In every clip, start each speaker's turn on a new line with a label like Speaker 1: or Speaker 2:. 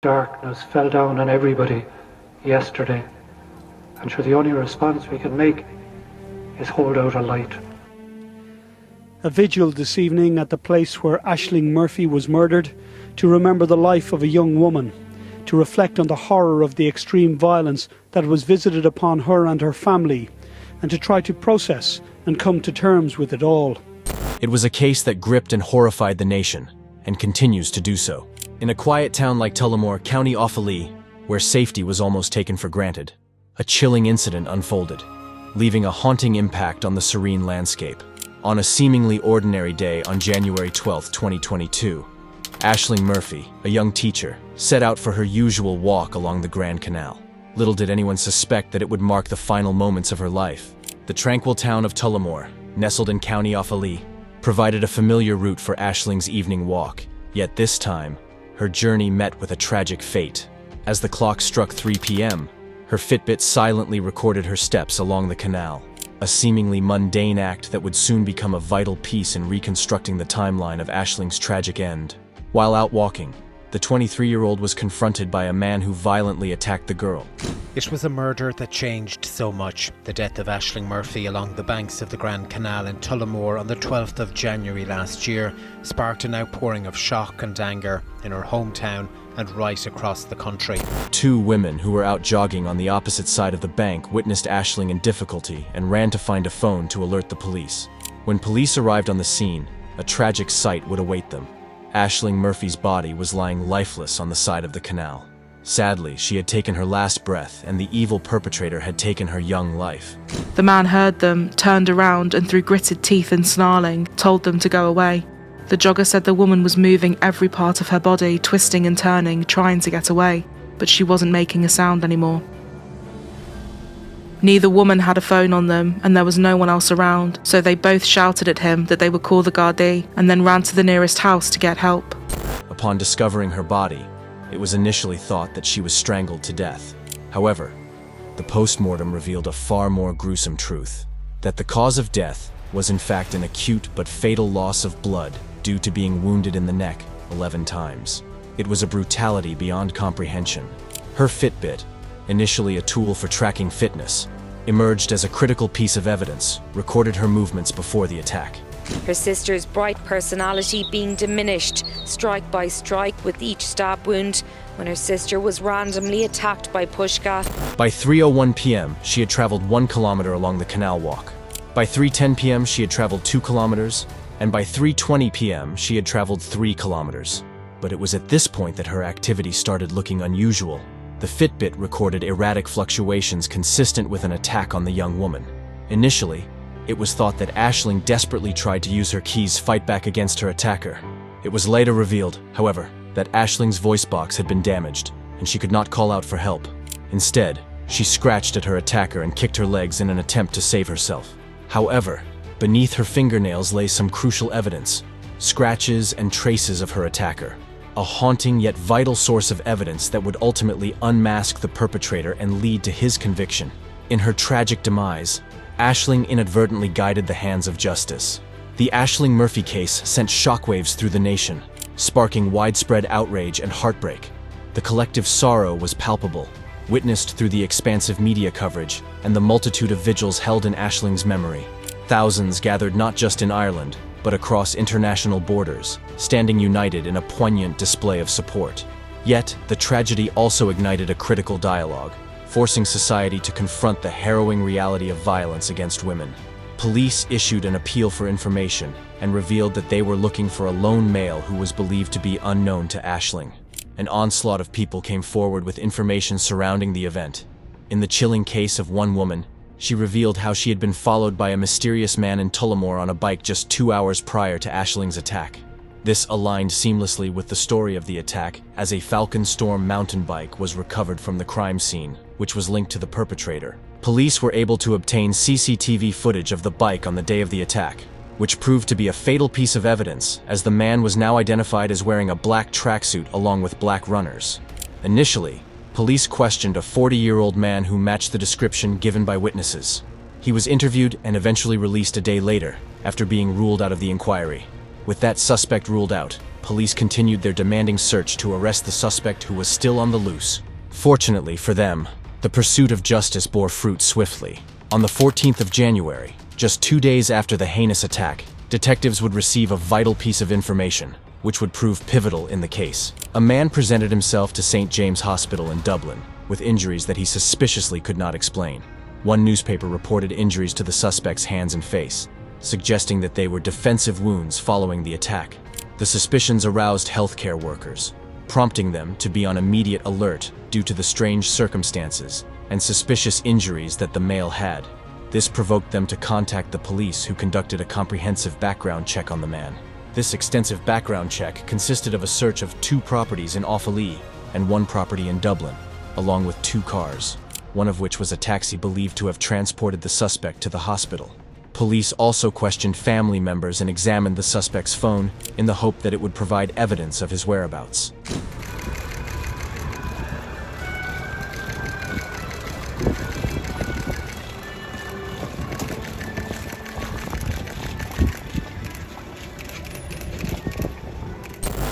Speaker 1: Darkness fell down on everybody yesterday, and sure the only response we can make is hold out a light.
Speaker 2: A vigil this evening at the place where Ashling Murphy was murdered to remember the life of a young woman, to reflect on the horror of the extreme violence that was visited upon her and her family, and to try to process and come to terms with it all.
Speaker 3: It was a case that gripped and horrified the nation, and continues to do so. In a quiet town like Tullamore, County Offaly, where safety was almost taken for granted, a chilling incident unfolded, leaving a haunting impact on the serene landscape. On a seemingly ordinary day on January 12, 2022, Ashling Murphy, a young teacher, set out for her usual walk along the Grand Canal. Little did anyone suspect that it would mark the final moments of her life. The tranquil town of Tullamore, nestled in County Offaly, provided a familiar route for Ashling's evening walk, yet this time, her journey met with a tragic fate. As the clock struck 3 p.m., her Fitbit silently recorded her steps along the canal, a seemingly mundane act that would soon become a vital piece in reconstructing the timeline of Ashling's tragic end. While out walking, the 23-year-old was confronted by a man who violently attacked the girl.
Speaker 4: It was a murder that changed so much. The death of Ashling Murphy along the banks of the Grand Canal in Tullamore on the 12th of January last year sparked an outpouring of shock and anger in her hometown and right across the country.
Speaker 3: Two women who were out jogging on the opposite side of the bank witnessed Ashling in difficulty and ran to find a phone to alert the police. When police arrived on the scene, a tragic sight would await them. Ashling Murphy's body was lying lifeless on the side of the canal. Sadly, she had taken her last breath, and the evil perpetrator had taken her young life.
Speaker 5: The man heard them, turned around, and through gritted teeth and snarling, told them to go away. The jogger said the woman was moving every part of her body, twisting and turning, trying to get away, but she wasn't making a sound anymore. Neither woman had a phone on them, and there was no one else around, so they both shouted at him that they would call the Gardaí, and then ran to the nearest house to get help.
Speaker 3: Upon discovering her body, it was initially thought that she was strangled to death. However, the post-mortem revealed a far more gruesome truth, that the cause of death was in fact an acute but fatal loss of blood due to being wounded in the neck 11 times. It was a brutality beyond comprehension. Her Fitbit, initially a tool for tracking fitness, emerged as a critical piece of evidence, recorded her movements before the attack.
Speaker 6: Her sister's bright personality being diminished strike by strike with each stab wound when her sister was randomly attacked by Puska.
Speaker 3: By 3:01 p.m., she had traveled 1 kilometer along the canal walk. By 3:10 p.m., she had traveled 2 kilometers, and by 3:20 p.m., she had traveled 3 kilometers. But it was at this point that her activity started looking unusual. The Fitbit recorded erratic fluctuations consistent with an attack on the young woman. Initially, it was thought that Ashling desperately tried to use her keys fight back against her attacker. It was later revealed, however, that Ashling's voice box had been damaged, and she could not call out for help. Instead, she scratched at her attacker and kicked her legs in an attempt to save herself. However, beneath her fingernails lay some crucial evidence, scratches and traces of her attacker. A haunting yet vital source of evidence that would ultimately unmask the perpetrator and lead to his conviction. In her tragic demise, Ashling inadvertently guided the hands of justice. The Ashling Murphy case sent shockwaves through the nation, sparking widespread outrage and heartbreak. The collective sorrow was palpable, witnessed through the expansive media coverage and the multitude of vigils held in Ashling's memory. Thousands gathered not just in Ireland, but across international borders, standing united in a poignant display of support. Yet, the tragedy also ignited a critical dialogue, forcing society to confront the harrowing reality of violence against women. Police issued an appeal for information and revealed that they were looking for a lone male who was believed to be unknown to Ashling. An onslaught of people came forward with information surrounding the event. In the chilling case of one woman, she revealed how she had been followed by a mysterious man in Tullamore on a bike just 2 hours prior to Ashling's attack. This aligned seamlessly with the story of the attack, as a Falcon Storm mountain bike was recovered from the crime scene, which was linked to the perpetrator. Police were able to obtain CCTV footage of the bike on the day of the attack, which proved to be a fatal piece of evidence, as the man was now identified as wearing a black tracksuit along with black runners. Initially, police questioned a 40-year-old man who matched the description given by witnesses. He was interviewed and eventually released a day later, after being ruled out of the inquiry. With that suspect ruled out, police continued their demanding search to arrest the suspect who was still on the loose. Fortunately for them, the pursuit of justice bore fruit swiftly. On the 14th of January, just 2 days after the heinous attack, detectives would receive a vital piece of information, which would prove pivotal in the case. A man presented himself to St. James Hospital in Dublin with injuries that he suspiciously could not explain. One newspaper reported injuries to the suspect's hands and face, suggesting that they were defensive wounds following the attack. The suspicions aroused healthcare workers, prompting them to be on immediate alert due to the strange circumstances and suspicious injuries that the male had. This provoked them to contact the police, who conducted a comprehensive background check on the man. This extensive background check consisted of a search of 2 properties in Offaly and 1 property in Dublin, along with 2 cars, one of which was a taxi believed to have transported the suspect to the hospital. Police also questioned family members and examined the suspect's phone in the hope that it would provide evidence of his whereabouts.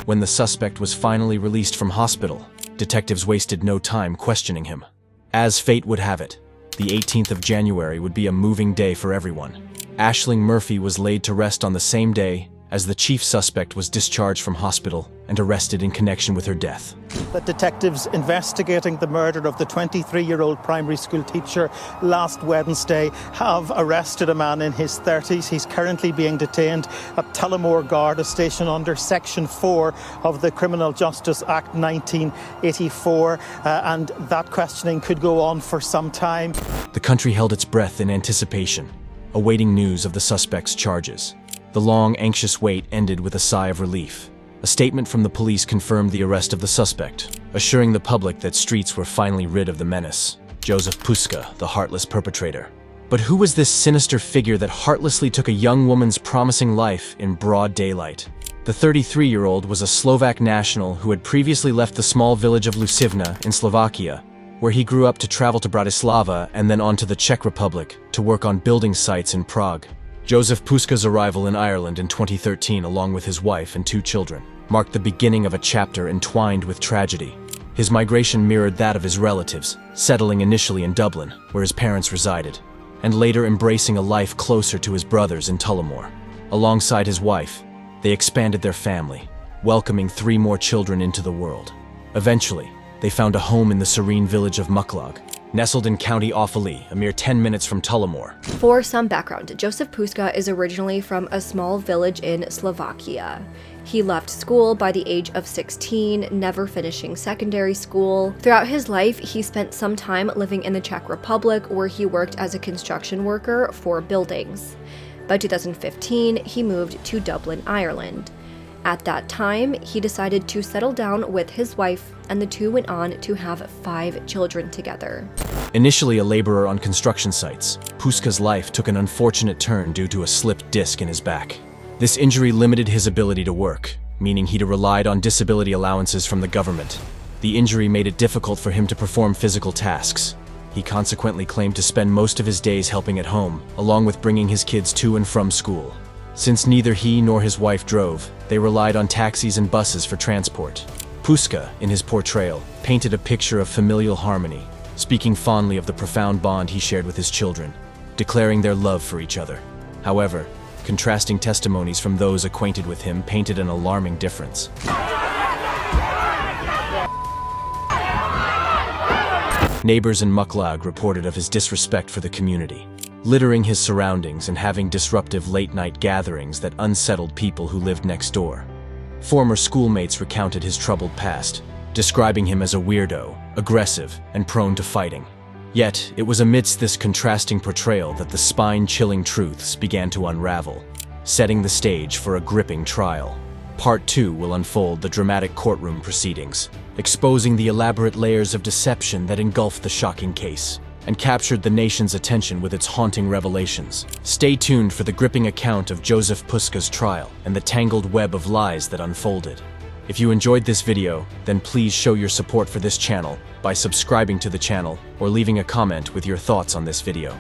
Speaker 3: When the suspect was finally released from hospital, detectives wasted no time questioning him. As fate would have it, the 18th of January would be a moving day for everyone. Ashling Murphy was laid to rest on the same day as the chief suspect was discharged from hospital and arrested in connection with her death.
Speaker 7: The detectives investigating the murder of the 23-year-old primary school teacher last Wednesday have arrested a man in his 30s. He's currently being detained at Tullamore Garda Station under Section 4 of the Criminal Justice Act 1984, and that questioning could go on for some time.
Speaker 3: The country held its breath in anticipation, awaiting news of the suspect's charges. The long, anxious wait ended with a sigh of relief. A statement from the police confirmed the arrest of the suspect, assuring the public that streets were finally rid of the menace. Jozef Puska, the heartless perpetrator. But who was this sinister figure that heartlessly took a young woman's promising life in broad daylight? The 33-year-old was a Slovak national who had previously left the small village of Lucivna in Slovakia, where he grew up, to travel to Bratislava and then on to the Czech Republic to work on building sites in Prague. Jozef Puska's arrival in Ireland in 2013, along with his wife and 2 children, marked the beginning of a chapter entwined with tragedy. His migration mirrored that of his relatives, settling initially in Dublin, where his parents resided, and later embracing a life closer to his brothers in Tullamore. Alongside his wife, they expanded their family, welcoming 3 more children into the world. Eventually, they found a home in the serene village of Mucklag, nestled in County Offaly, a mere 10 minutes from Tullamore.
Speaker 8: For some background, Jozef Puska is originally from a small village in Slovakia. He left school by the age of 16, never finishing secondary school. Throughout his life, he spent some time living in the Czech Republic, where he worked as a construction worker for buildings. By 2015, he moved to Dublin, Ireland. At that time, he decided to settle down with his wife, and the 2 went on to have 5 children together.
Speaker 3: Initially a laborer on construction sites, Puska's life took an unfortunate turn due to a slipped disc in his back. This injury limited his ability to work, meaning he relied on disability allowances from the government. The injury made it difficult for him to perform physical tasks. He consequently claimed to spend most of his days helping at home, along with bringing his kids to and from school. Since neither he nor his wife drove, they relied on taxis and buses for transport. Puska, in his portrayal, painted a picture of familial harmony, speaking fondly of the profound bond he shared with his children, declaring their love for each other. However, contrasting testimonies from those acquainted with him painted an alarming difference. Neighbors in Mucklag reported of his disrespect for the community, littering his surroundings and having disruptive late-night gatherings that unsettled people who lived next door. Former schoolmates recounted his troubled past, describing him as a weirdo, aggressive, and prone to fighting. Yet, it was amidst this contrasting portrayal that the spine-chilling truths began to unravel, setting the stage for a gripping trial. Part 2 will unfold the dramatic courtroom proceedings, exposing the elaborate layers of deception that engulfed the shocking case and captured the nation's attention with its haunting revelations. Stay tuned for the gripping account of Jozef Puska's trial and the tangled web of lies that unfolded. If you enjoyed this video, then please show your support for this channel by subscribing to the channel or leaving a comment with your thoughts on this video.